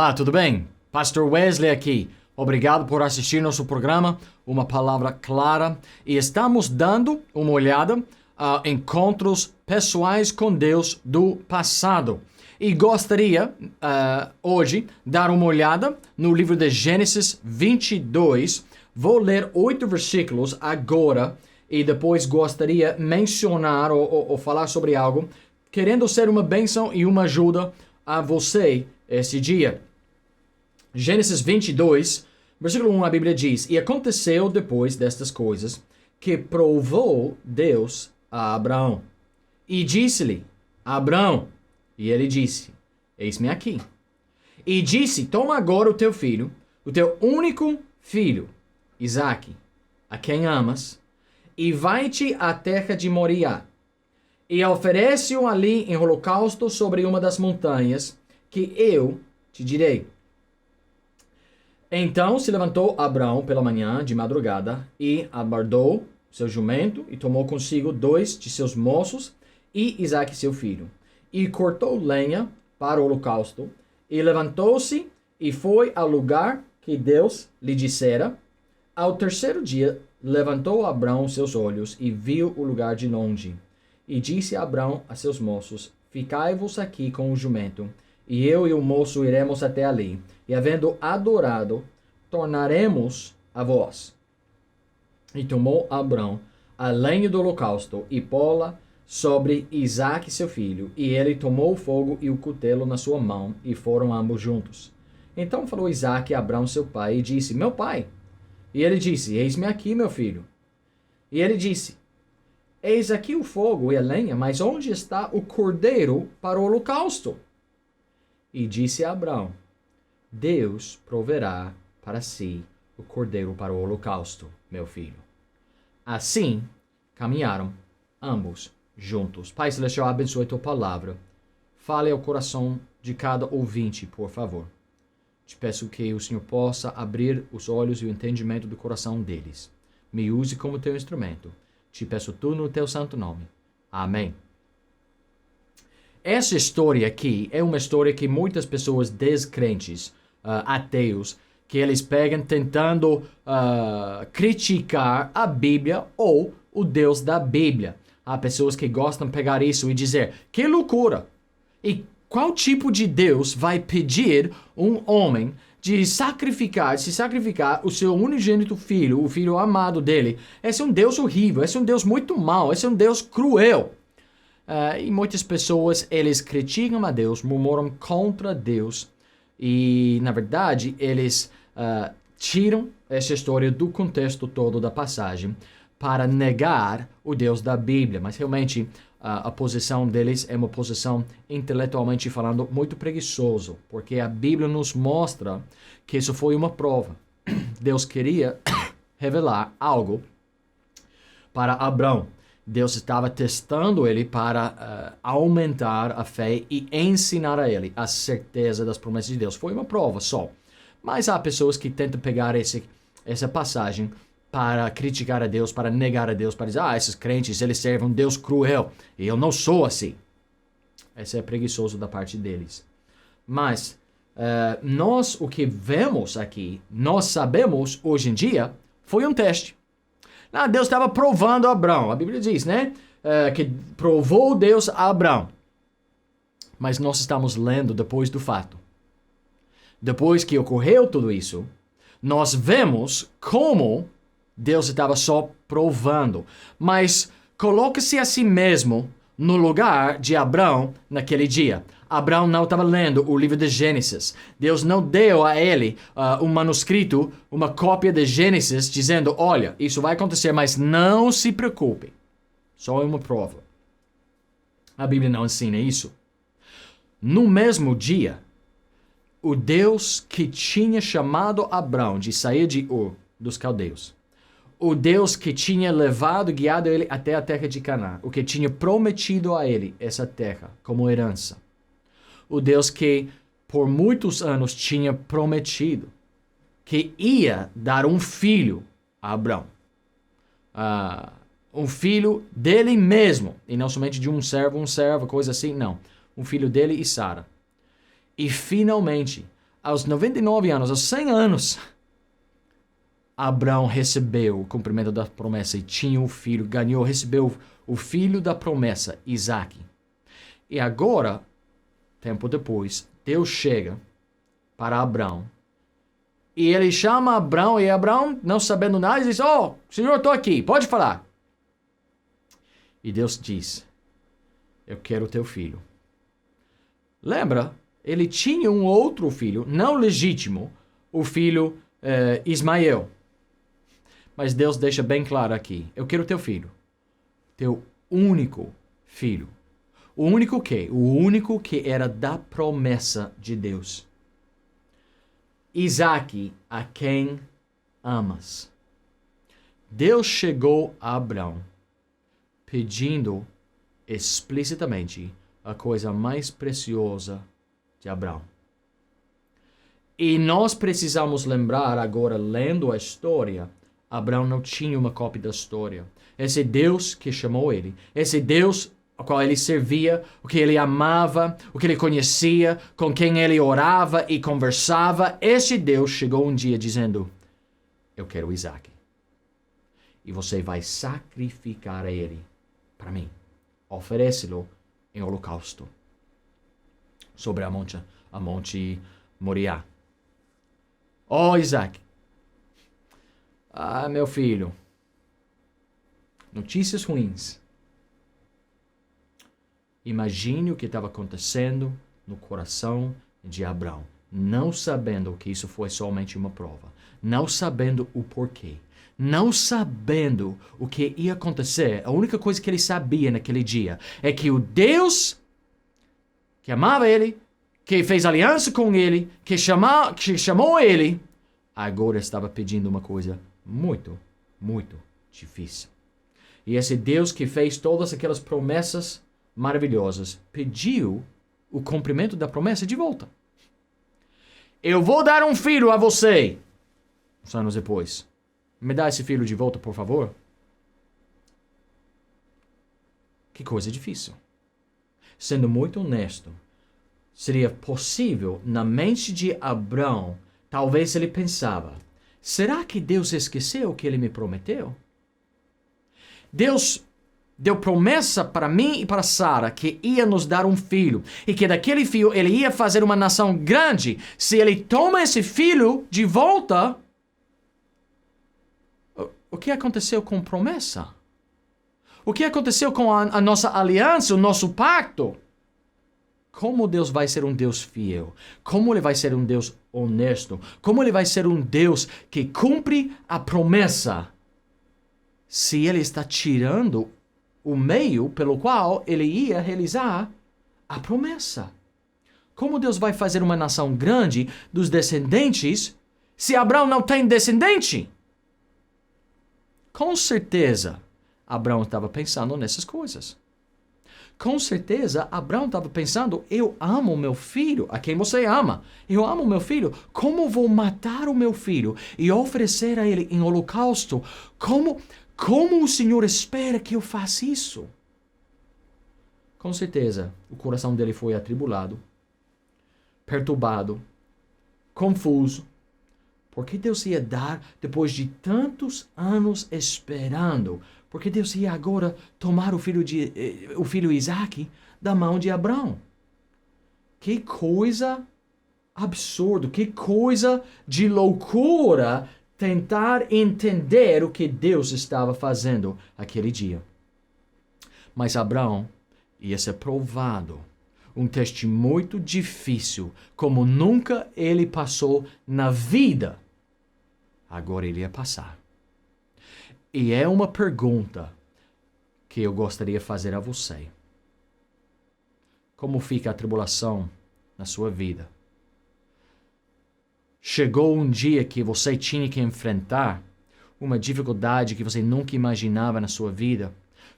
Olá, tudo bem? Pastor Wesley aqui. Obrigado por assistir nosso programa, Uma Palavra Clara. E estamos dando uma olhada a encontros pessoais com Deus do passado. E gostaria, hoje, dar uma olhada no livro de Gênesis 22. Vou ler 8 versículos agora e depois gostaria mencionar ou falar sobre algo, querendo ser uma bênção e uma ajuda a você esse dia. Gênesis 22, versículo 1, a Bíblia diz: E aconteceu depois destas coisas, que provou Deus a Abraão. E disse-lhe: Abraão. E ele disse: Eis-me aqui. E disse: Toma agora o teu filho, o teu único filho, Isaque, a quem amas, e vai-te à terra de Moriá, e oferece-o ali em holocausto sobre uma das montanhas, que eu te direi. Então se levantou Abraão pela manhã, de madrugada, e abardou seu jumento, e tomou consigo 2 de seus moços, e Isaque seu filho, e cortou lenha para o holocausto, e levantou-se, e foi ao lugar que Deus lhe dissera. Ao terceiro dia, levantou Abraão seus olhos, e viu o lugar de longe. E disse Abraão a seus moços: Ficai-vos aqui com o jumento, e eu e o moço iremos até ali, e havendo adorado, tornaremos a vós. E tomou Abraão a lenha do holocausto, e pô-la sobre Isaque seu filho, e ele tomou o fogo e o cutelo na sua mão, e foram ambos juntos. Então falou Isaque a Abraão seu pai, e disse: Meu pai. E ele disse: Eis-me aqui, meu filho. E ele disse: Eis aqui o fogo e a lenha, mas onde está o cordeiro para o holocausto? E disse a Abraão: Deus proverá para si o cordeiro para o holocausto, meu filho. Assim caminharam ambos juntos. Pai Celestial, abençoe a tua palavra. Fale ao coração de cada ouvinte, por favor. Te peço que o Senhor possa abrir os olhos e o entendimento do coração deles. Me use como teu instrumento. Te peço tudo no teu santo nome. Amém. Essa história aqui é uma história que muitas pessoas descrentes, ateus, que eles pegam tentando criticar a Bíblia ou o Deus da Bíblia. Há pessoas que gostam de pegar isso e dizer: que loucura! E qual tipo de Deus vai pedir um homem de se sacrificar o seu unigênito filho, o filho amado dele? Esse é um Deus horrível, esse é um Deus muito mau, esse é um Deus cruel. E muitas pessoas, eles criticam a Deus, murmuram contra Deus. E, na verdade, eles tiram essa história do contexto todo da passagem para negar o Deus da Bíblia. Mas, realmente, a posição deles é uma posição, intelectualmente falando, muito preguiçosa. Porque a Bíblia nos mostra que isso foi uma prova. Deus queria revelar algo para Abraão. Deus estava testando ele para aumentar a fé e ensinar a ele a certeza das promessas de Deus. Foi uma prova só. Mas há pessoas que tentam pegar essa passagem para criticar a Deus, para negar a Deus, para dizer: esses crentes, eles servem um Deus cruel. E eu não sou assim. Esse é preguiçoso da parte deles. Mas nós, o que vemos aqui, nós sabemos hoje em dia, foi um teste. Deus estava provando Abraão. A Bíblia diz, né? Que provou Deus a Abraão. Mas nós estamos lendo depois do fato. Depois que ocorreu tudo isso, nós vemos como Deus estava só provando. Mas coloque-se a si mesmo no lugar de Abraão naquele dia. Abraão não estava lendo o livro de Gênesis. Deus não deu a ele um manuscrito, uma cópia de Gênesis, dizendo: olha, isso vai acontecer, mas não se preocupe. Só é uma prova. A Bíblia não ensina isso. No mesmo dia, o Deus que tinha chamado Abraão de sair de Ur, dos caldeus, o Deus que tinha guiado ele até a terra de Canaã, o que tinha prometido a ele essa terra como herança, o Deus que por muitos anos tinha prometido que ia dar um filho a Abraão, um filho dele mesmo, e não somente de um servo, coisa assim, não, um filho dele e Sara. E finalmente, aos 99 anos, aos 100 anos, Abraão recebeu o cumprimento da promessa e tinha o filho, recebeu o filho da promessa, Isaque. E agora, tempo depois, Deus chega para Abraão. E ele chama Abraão, e Abraão, não sabendo nada, diz, Senhor, estou aqui, pode falar. E Deus diz, eu quero o teu filho. Lembra, ele tinha um outro filho, não legítimo, o filho Ismael. Mas Deus deixa bem claro aqui, eu quero o teu filho. Teu único filho. O único que? O único que era da promessa de Deus. Isaque, a quem amas. Deus chegou a Abraão pedindo explicitamente a coisa mais preciosa de Abraão. E nós precisamos lembrar agora, lendo a história, Abraão não tinha uma cópia da história. Esse Deus que chamou ele, esse Deus ao qual ele servia, o que ele amava, o que ele conhecia, com quem ele orava e conversava, esse Deus chegou um dia dizendo, eu quero Isaque. E você vai sacrificar ele para mim. Oferece-lo em holocausto sobre a monte Moriá. Isaque. Meu filho. Notícias ruins. Imagine o que estava acontecendo no coração de Abraão, não sabendo que isso foi somente uma prova, não sabendo o porquê, não sabendo o que ia acontecer. A única coisa que ele sabia naquele dia é que o Deus que amava ele, que fez aliança com ele, que chamou ele, agora estava pedindo uma coisa muito, muito difícil. E esse Deus que fez todas aquelas promessas maravilhosas pediu o cumprimento da promessa de volta. Eu vou dar um filho a você. Uns anos depois. Me dá esse filho de volta, por favor. Que coisa difícil. Sendo muito honesto, seria possível na mente de Abraão, talvez ele pensava, será que Deus esqueceu o que ele me prometeu? Deus deu promessa para mim e para Sara que ia nos dar um filho e que daquele filho ele ia fazer uma nação grande. Se ele toma esse filho de volta, o que aconteceu com a promessa? O que aconteceu com a nossa aliança, o nosso pacto? Como Deus vai ser um Deus fiel? Como ele vai ser um Deus honesto? Como ele vai ser um Deus que cumpre a promessa? Se ele está tirando o meio pelo qual ele ia realizar a promessa. Como Deus vai fazer uma nação grande dos descendentes se Abraão não tem descendente? Com certeza, Abraão estava pensando nessas coisas. Com certeza, Abraão estava pensando, eu amo meu filho, a quem você ama. Eu amo meu filho. Como vou matar o meu filho e oferecer a ele em holocausto? Como o Senhor espera que eu faça isso? Com certeza, o coração dele foi atribulado, perturbado, confuso. Porque Deus ia dar, depois de tantos anos esperando, porque Deus ia agora tomar o filho Isaque da mão de Abraão. Que coisa absurda, que coisa de loucura tentar entender o que Deus estava fazendo aquele dia. Mas Abraão ia ser provado, um teste muito difícil, como nunca ele passou na vida. Agora ele ia passar. E é uma pergunta que eu gostaria de fazer a você. Como fica a tribulação na sua vida? Chegou um dia que você tinha que enfrentar uma dificuldade que você nunca imaginava na sua vida?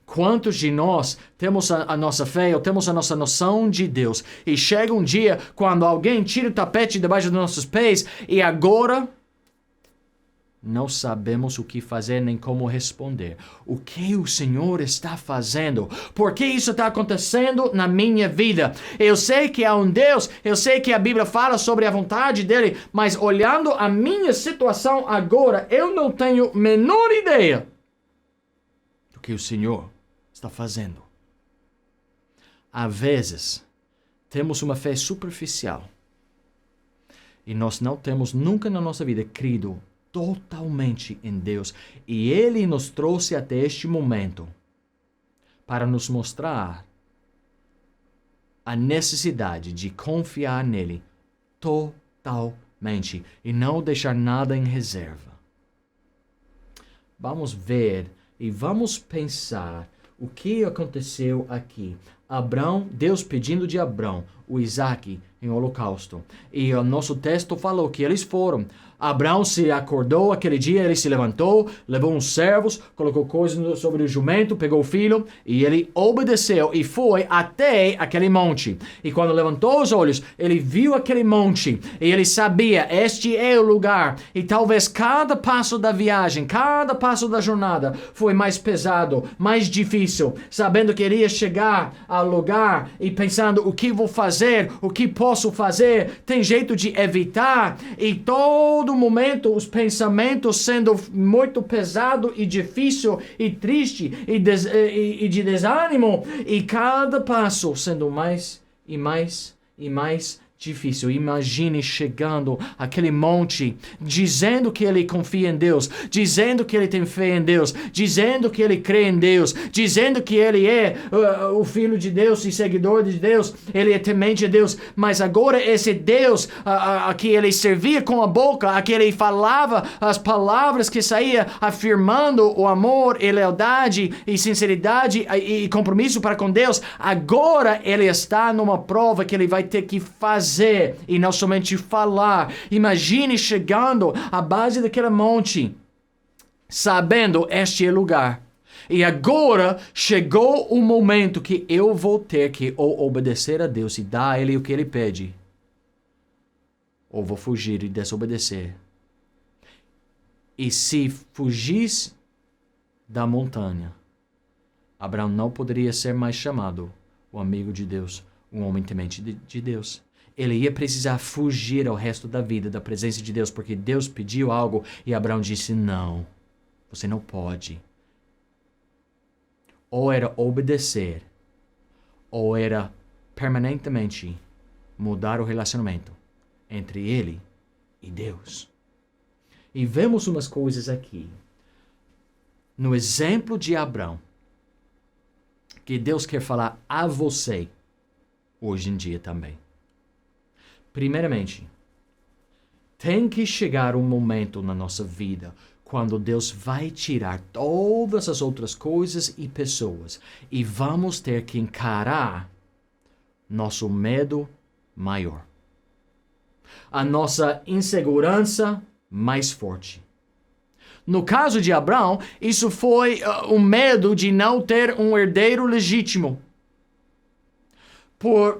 Quantos de nós temos a nossa fé ou temos a nossa noção de Deus e chega um dia quando alguém tira o tapete debaixo dos nossos pés e agora não sabemos o que fazer nem como responder. O que o Senhor está fazendo? Por que isso está acontecendo na minha vida? Eu sei que há um Deus, eu sei que a Bíblia fala sobre a vontade dele, mas olhando a minha situação agora, eu não tenho a menor ideia do que o Senhor está fazendo. Às vezes, temos uma fé superficial e nós não temos nunca na nossa vida crido totalmente em Deus. E Ele nos trouxe até este momento para nos mostrar a necessidade de confiar nele totalmente e não deixar nada em reserva. Vamos ver e vamos pensar o que aconteceu aqui. Abrão, Deus pedindo de Abrão o Isaac em holocausto. E o nosso texto falou que eles foram. Abrão se acordou aquele dia, ele se levantou, levou uns servos, colocou coisas sobre o jumento, pegou o filho e ele obedeceu e foi até aquele monte. E quando levantou os olhos, ele viu aquele monte e ele sabia, este é o lugar. E talvez cada passo da viagem, cada passo da jornada foi mais pesado, mais difícil, sabendo que ele ia chegar ao lugar e pensando o que vou fazer, o que posso fazer, tem jeito de evitar e todo momento os pensamentos sendo muito pesado e difícil e triste e de desânimo e cada passo sendo mais e mais e mais difícil. Imagine chegando àquele monte, dizendo que ele confia em Deus, dizendo que ele tem fé em Deus, dizendo que ele crê em Deus, dizendo que ele é o filho de Deus e seguidor de Deus, ele é temente a Deus, mas agora esse Deus a que ele servia com a boca, a que ele falava as palavras que saía afirmando o amor e lealdade e sinceridade e compromisso para com Deus, agora ele está numa prova que ele vai ter que fazer e não somente falar. Imagine chegando à base daquele monte, sabendo este é o lugar. E agora chegou o momento que eu vou ter que ou obedecer a Deus e dar a Ele o que Ele pede, ou vou fugir e desobedecer. E se fugisse da montanha, Abraão não poderia ser mais chamado o amigo de Deus, um homem temente de Deus. Ele ia precisar fugir ao resto da vida da presença de Deus, porque Deus pediu algo e Abraão disse, não, você não pode. Ou era obedecer, ou era permanentemente mudar o relacionamento entre ele e Deus. E vemos umas coisas aqui, no exemplo de Abraão, que Deus quer falar a você hoje em dia também. Primeiramente, tem que chegar um momento na nossa vida quando Deus vai tirar todas as outras coisas e pessoas e vamos ter que encarar nosso medo maior, a nossa insegurança mais forte. No caso de Abraão, isso foi o medo de não ter um herdeiro legítimo.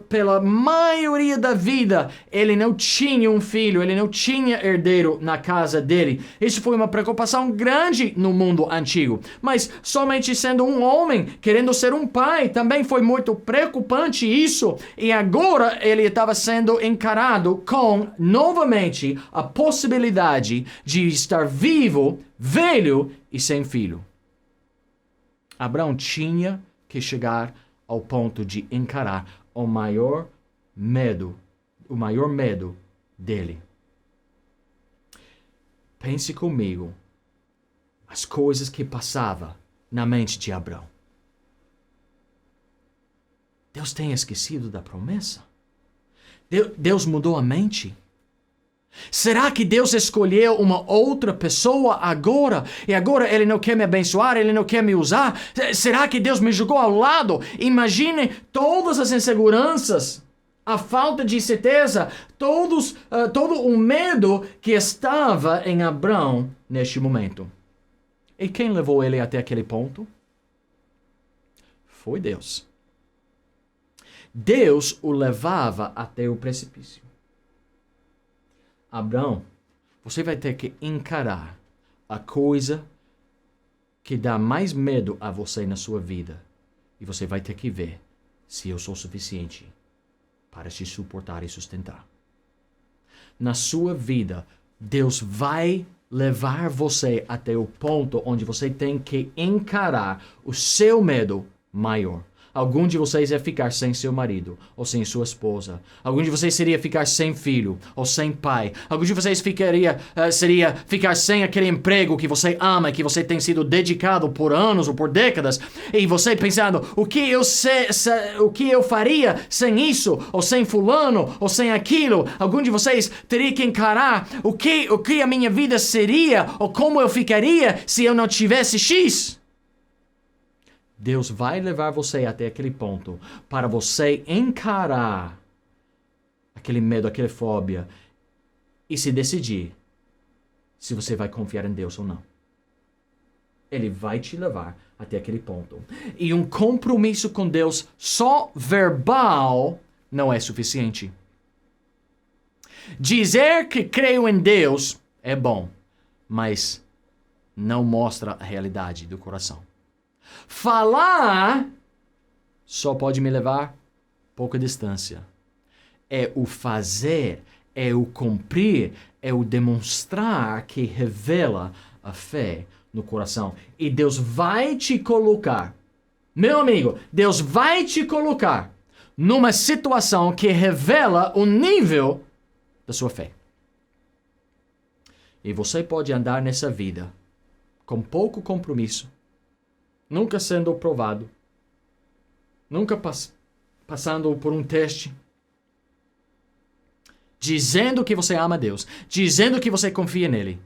Pela maioria da vida, ele não tinha um filho, ele não tinha herdeiro na casa dele. Isso foi uma preocupação grande no mundo antigo. Mas somente sendo um homem, querendo ser um pai, também foi muito preocupante isso. E agora ele estava sendo encarado com, novamente, a possibilidade de estar vivo, velho e sem filho. Abraão tinha que chegar ao ponto de encarar o maior medo dele. Pense comigo as coisas que passavam na mente de Abraão. Deus tem esquecido da promessa? Deus mudou a mente? Será que Deus escolheu uma outra pessoa agora? E agora Ele não quer me abençoar? Ele não quer me usar? Será que Deus me jogou ao lado? Imagine todas as inseguranças, a falta de certeza, todo o medo que estava em Abraão neste momento. E quem levou ele até aquele ponto? Foi Deus. Deus o levava até o precipício. Abraão, você vai ter que encarar a coisa que dá mais medo a você na sua vida. E você vai ter que ver se eu sou suficiente para te suportar e sustentar. Na sua vida, Deus vai levar você até o ponto onde você tem que encarar o seu medo maior. Algum de vocês é ficar sem seu marido ou sem sua esposa. Algum de vocês seria ficar sem filho ou sem pai. Algum de vocês seria ficar sem aquele emprego que você ama, que você tem sido dedicado por anos ou por décadas. E você pensando, o que eu faria sem isso? Ou sem fulano? Ou sem aquilo? Algum de vocês teria que encarar o que a minha vida seria? Ou como eu ficaria se eu não tivesse X? Deus vai levar você até aquele ponto para você encarar aquele medo, aquela fobia e se decidir se você vai confiar em Deus ou não. Ele vai te levar até aquele ponto. E um compromisso com Deus só verbal não é suficiente. Dizer que creio em Deus é bom, mas não mostra a realidade do coração. Falar só pode me levar pouca distância. É o fazer, é o cumprir, é o demonstrar que revela a fé no coração. E Deus vai te colocar, meu amigo, Deus vai te colocar numa situação que revela o nível da sua fé. E você pode andar nessa vida com pouco compromisso, nunca sendo provado, nunca passando por um teste, dizendo que você ama Deus, dizendo que você confia nele.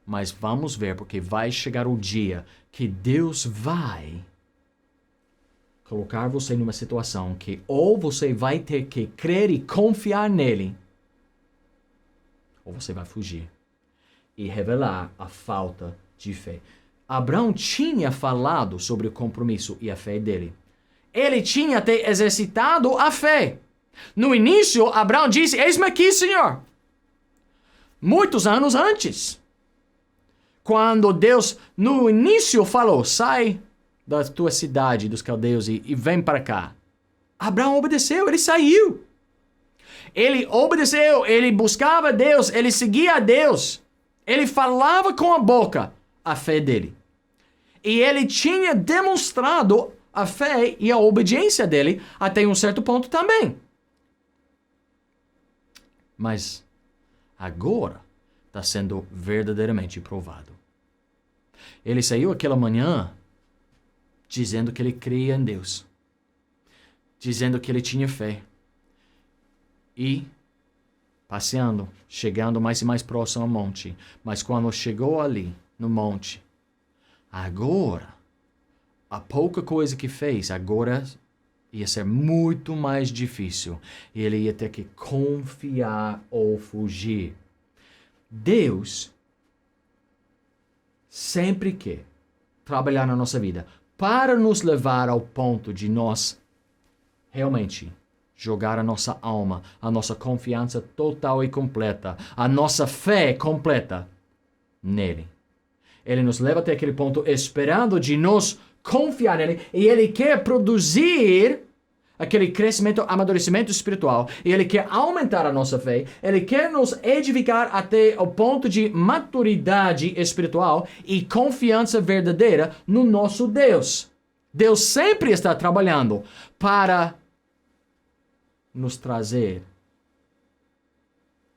Mas vamos ver, porque vai chegar o dia que Deus vai colocar você numa situação que ou você vai ter que crer e confiar nele, ou você vai fugir e revelar a falta de fé. Abraão tinha falado sobre o compromisso e a fé dele. Ele tinha até exercitado a fé. No início, Abraão disse, eis-me aqui, Senhor. Muitos anos antes. Quando Deus, no início, falou, sai da tua cidade, dos caldeus, e vem para cá. Abraão obedeceu, ele saiu. Ele obedeceu, ele buscava Deus, ele seguia a Deus. Ele falava com a boca a fé dele. E ele tinha demonstrado a fé e a obediência dele até um certo ponto também. Mas agora está sendo verdadeiramente provado. Ele saiu aquela manhã dizendo que ele cria em Deus. Dizendo que ele tinha fé. E passeando, chegando mais e mais próximo ao monte. Mas quando chegou ali, no monte, agora, a pouca coisa que fez, agora ia ser muito mais difícil. E ele ia ter que confiar ou fugir. Deus sempre quer trabalhar na nossa vida para nos levar ao ponto de nós realmente jogar a nossa alma, a nossa confiança total e completa, a nossa fé completa nele. Ele nos leva até aquele ponto esperando de nos confiar nele e ele quer produzir aquele crescimento, amadurecimento espiritual e ele quer aumentar a nossa fé, ele quer nos edificar até o ponto de maturidade espiritual e confiança verdadeira no nosso Deus. Deus sempre está trabalhando para nos trazer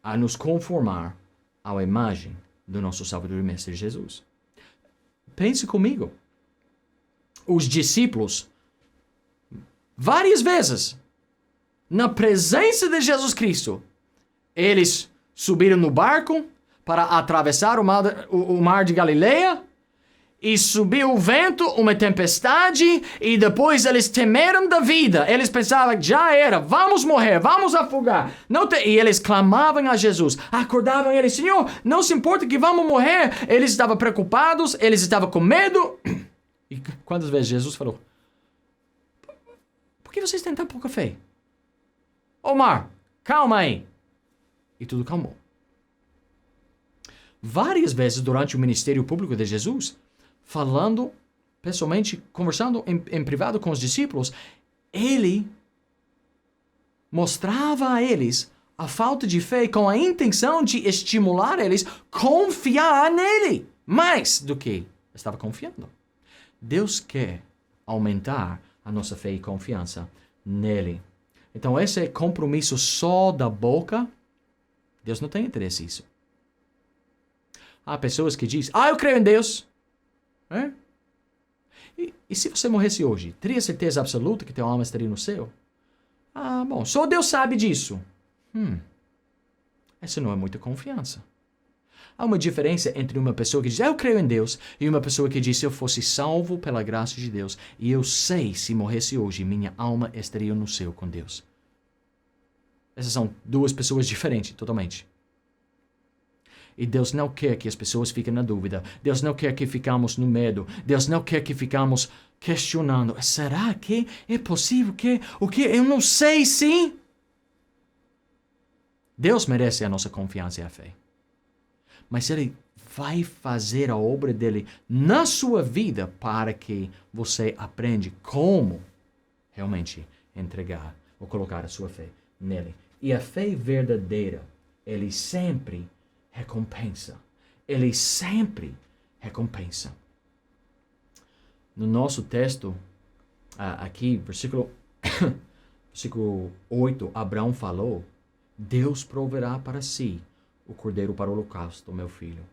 a nos conformar à imagem do nosso Salvador e Mestre Jesus. Pense comigo. Os discípulos, várias vezes, na presença de Jesus Cristo, eles subiram no barco para atravessar o mar de Galileia, e subiu o vento, uma tempestade, e depois eles temeram da vida. Eles pensavam, já era, vamos morrer, vamos afogar. E eles clamavam a Jesus, acordavam ele, Senhor, não se importa que vamos morrer. Eles estavam preocupados, eles estavam com medo. E quantas vezes Jesus falou, por que vocês têm tão pouca fé? Ô mar, calma aí. E tudo calmou. várias vezes durante o ministério público de Jesus, falando pessoalmente, conversando em privado com os discípulos, ele mostrava a eles a falta de fé com a intenção de estimular eles a confiar nele mais do que estava confiando. Deus quer aumentar a nossa fé e confiança nele. Então, esse compromisso só da boca, Deus não tem interesse nisso. Há pessoas que dizem, eu creio em Deus. É? E se você morresse hoje, teria certeza absoluta que teu alma estaria no céu? Bom, só Deus sabe disso. Essa não é muita confiança. Há uma diferença entre uma pessoa que diz, eu creio em Deus, e uma pessoa que diz, se eu fosse salvo pela graça de Deus, e eu sei, se morresse hoje, minha alma estaria no céu com Deus. Essas são duas pessoas diferentes, totalmente. E Deus não quer que as pessoas fiquem na dúvida. Deus não quer que ficamos no medo. Deus não quer que ficamos questionando. Será que é possível que... O que? Eu não sei, sim. Deus merece a nossa confiança e a fé. Mas Ele vai fazer a obra dele na sua vida para que você aprenda como realmente entregar ou colocar a sua fé nele. E a fé verdadeira, Ele sempre recompensa. Ele sempre recompensa. No nosso texto, aqui, versículo 8, Abraão falou, Deus proverá para si o cordeiro para o holocausto, meu filho.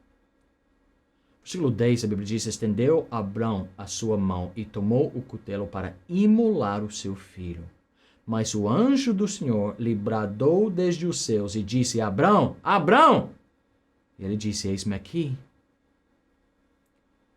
Versículo 10, a Bíblia diz, estendeu Abraão a sua mão e tomou o cutelo para imolar o seu filho. Mas o anjo do Senhor lhe bradou desde os céus e disse, Abraão, Abraão! E ele disse, eis-me aqui.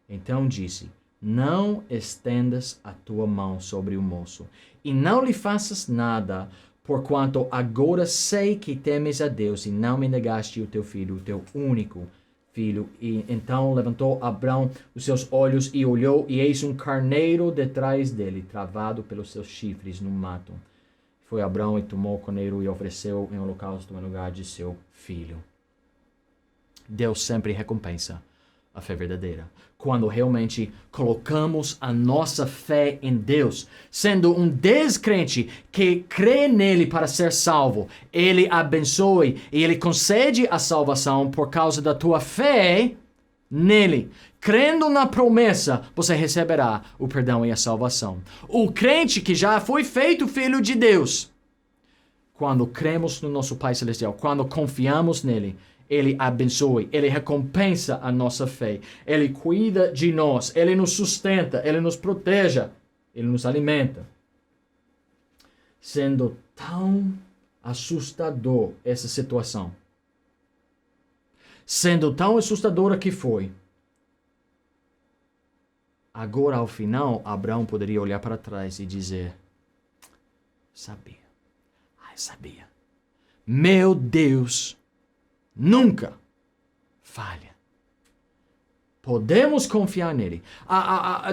Então disse, não estendas a tua mão sobre o moço, e não lhe faças nada, porquanto agora sei que temes a Deus, e não me negaste o teu filho, o teu único filho. E então levantou Abraão os seus olhos e olhou, e eis um carneiro detrás dele, travado pelos seus chifres no mato. Foi Abraão e tomou o carneiro e ofereceu em holocausto em lugar de seu filho. Deus sempre recompensa a fé verdadeira. Quando realmente colocamos a nossa fé em Deus, sendo um descrente que crê nele para ser salvo, ele abençoe e ele concede a salvação por causa da tua fé nele. Crendo na promessa, você receberá o perdão e a salvação. O crente que já foi feito filho de Deus, quando cremos no nosso Pai Celestial, quando confiamos nele, Ele abençoe, Ele recompensa a nossa fé, Ele cuida de nós, Ele nos sustenta, Ele nos proteja, Ele nos alimenta. Sendo tão assustador essa situação, sendo tão assustadora que foi, agora ao final, Abraão poderia olhar para trás e dizer, sabia, sabia, meu Deus nunca falha. Podemos confiar nele.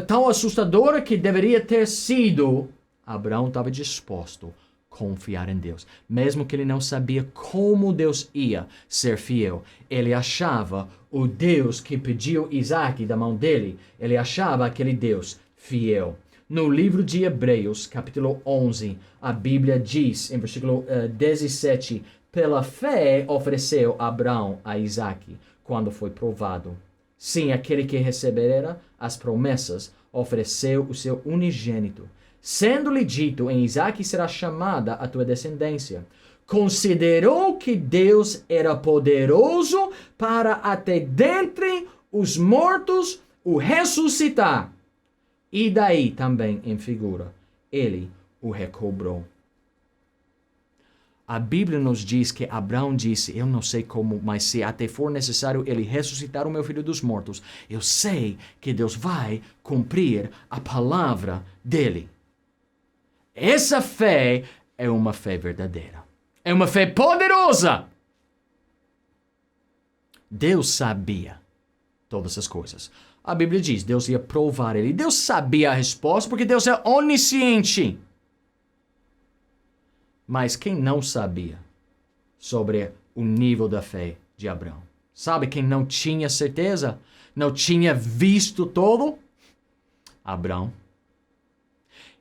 Tão assustadora que deveria ter sido, Abraão estava disposto a confiar em Deus. Mesmo que ele não sabia como Deus ia ser fiel. Ele achava o Deus que pediu Isaac da mão dele, ele achava aquele Deus fiel. No livro de Hebreus, capítulo 11, a Bíblia diz, em versículo 17, pela fé ofereceu Abraão a Isaac, quando foi provado. Sim, aquele que recebera as promessas ofereceu o seu unigênito, sendo-lhe dito, em Isaac será chamada a tua descendência. Considerou que Deus era poderoso para até dentre os mortos o ressuscitar. E daí também, em figura, ele o recobrou. A Bíblia nos diz que Abraão disse, eu não sei como, mas se até for necessário ele ressuscitar o meu filho dos mortos, eu sei que Deus vai cumprir a palavra dele. Essa fé é uma fé verdadeira. É uma fé poderosa. Deus sabia todas as coisas. A Bíblia diz, Deus ia provar ele. Deus sabia a resposta porque Deus é onisciente. Mas quem não sabia sobre o nível da fé de Abraão? Sabe quem não tinha certeza? Não tinha visto todo? Abraão.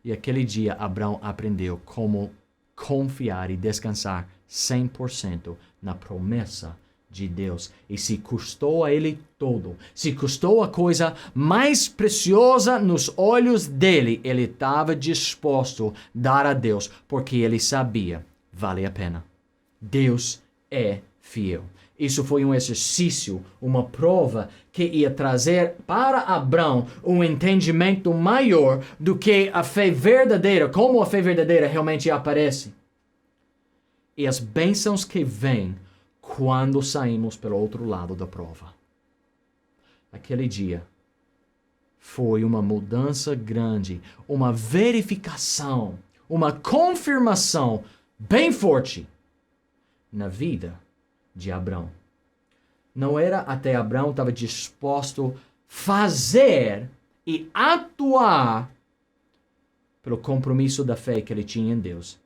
E aquele dia, Abraão aprendeu como confiar e descansar 100% na promessa de Deus. E se custou a ele todo, se custou a coisa mais preciosa nos olhos dele, ele estava disposto a dar a Deus, porque ele sabia, vale a pena. Deus é fiel. Isso foi um exercício, uma prova que ia trazer para Abraão um entendimento maior do que a fé verdadeira, como a fé verdadeira realmente aparece. E as bênçãos que vêm quando saímos pelo outro lado da prova. Aquele dia foi uma mudança grande, uma verificação, uma confirmação bem forte na vida de Abraão. Não era até Abraão estava disposto a fazer e atuar pelo compromisso da fé que ele tinha em Deus,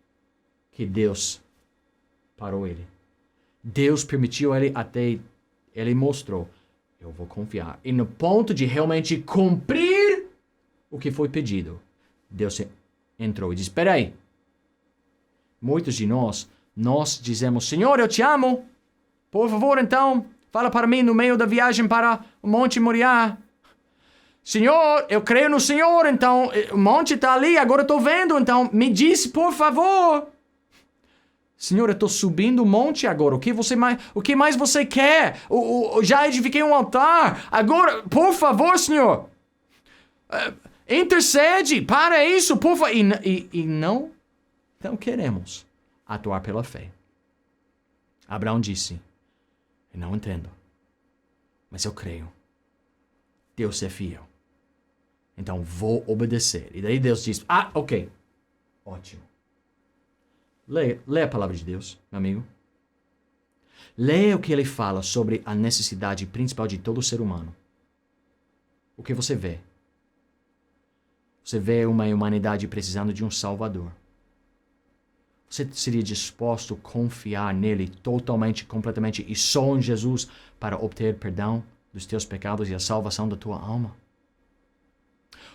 que Deus parou ele. Deus permitiu ele até ele mostrou, eu vou confiar. E no ponto de realmente cumprir o que foi pedido, Deus entrou e disse, espera aí. Muitos de nós dizemos, Senhor, eu te amo. Por favor, então, fala para mim no meio da viagem para o Monte Moriá. Senhor, eu creio no Senhor, então, o monte está ali, agora eu estou vendo, então, me diz, por favor. Senhor, eu estou subindo o monte agora, o que mais você quer? Já edifiquei um altar, agora, por favor, Senhor, intercede, para isso, por favor. E não queremos atuar pela fé. Abraão disse, eu não entendo, mas eu creio. Deus é fiel. Então vou obedecer. E daí Deus diz, ok, ótimo. Leia a palavra de Deus, meu amigo. Leia o que ele fala sobre a necessidade principal de todo ser humano. O que você vê? Você vê uma humanidade precisando de um Salvador. Você seria disposto a confiar nele totalmente, completamente e só em Jesus para obter perdão dos teus pecados e a salvação da tua alma?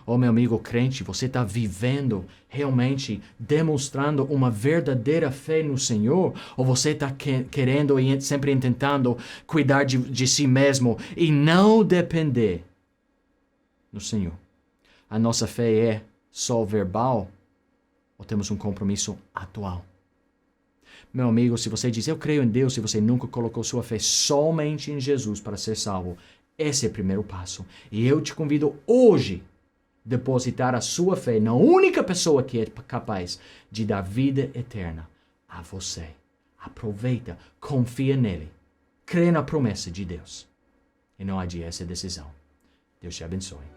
Oh, meu amigo crente, você está vivendo, realmente demonstrando uma verdadeira fé no Senhor? Ou você está querendo e sempre tentando cuidar de si mesmo e não depender do Senhor? A nossa fé é só verbal ou temos um compromisso atual? Meu amigo, se você diz, eu creio em Deus, se você nunca colocou sua fé somente em Jesus para ser salvo, esse é o primeiro passo. E eu te convido hoje depositar a sua fé na única pessoa que é capaz de dar vida eterna a você. Aproveita, confia nele, crê na promessa de Deus e não adie essa decisão. Deus te abençoe.